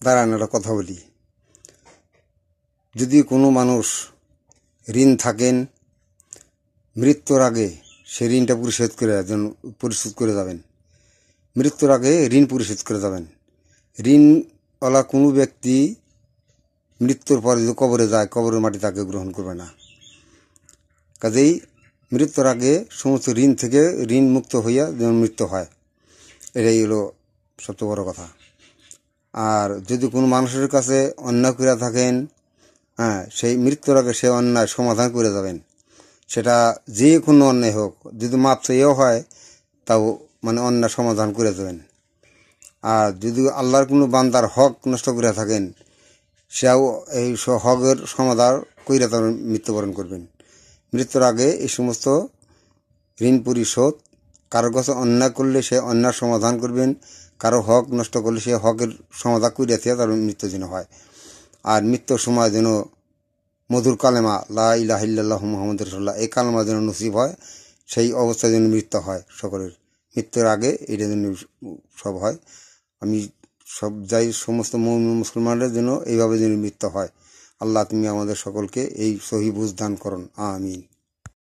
দাঁড়ান একটা কথা বলি। যদি কোনো মানুষ ঋণ থাকেন, মৃত্যুর আগে সে ঋণটা পরিশোধ করে যাবেন। মৃত্যুর আগে ঋণ পরিশোধ করে যাবেন। ঋণওয়ালা কোনো ব্যক্তি মৃত্যুর পরে যদি কবরে যায়, কবরের মাটি তাকে গ্রহণ করবে না। কাজেই মৃত্যুর আগে সমস্ত ঋণ থেকে ঋণ মুক্ত হইয়া যেন মৃত্যু হয়, এটাই হলো সবচেয়ে বড় কথা। আর যদি কোনো মানুষের কাছে অন্যায় করে থাকেন, সেই মৃত্যুর আগে সে অন্যায় সমাধান করে যাবেন। সেটা যে কোনো অন্যায় হোক, যদি মাপ চাইও হয় তাও অন্যায় সমাধান করে যাবেন। আর যদি আল্লাহর কোনো বান্দার হক নষ্ট করে থাকেন, সেও এই হকের সমাধান কইরা তার মৃত্যুবরণ করবেন। মৃত্যুর আগে এই সমস্ত ঋণ পরিশোধ, কারো কাছে অন্যায় করলে সে অন্যায় সমাধান করবেন, কারো হক নষ্ট করলে সে হকের সমাধান কইরা থেকে তার মৃত্যু যেন হয়। আর মৃত্যুর সময় যেন মধুর কালেমা লা ইলাহা ইল্লাল্লাহু মুহাম্মাদুর রাসূলুল্লাহ এই কালেমা যেন নসিব হয়, সেই অবস্থায় যেন মৃত্যু হয় সকলের। মৃত্যুর আগে এটা যেন সব হয়। আমি সমস্ত মুসলমানদের জন্য এইভাবে যেন মৃত্যু হয়। আল্লাহ তুমি আমাদের সকলকে এই সহি বুঝ দান করুন, আমিন।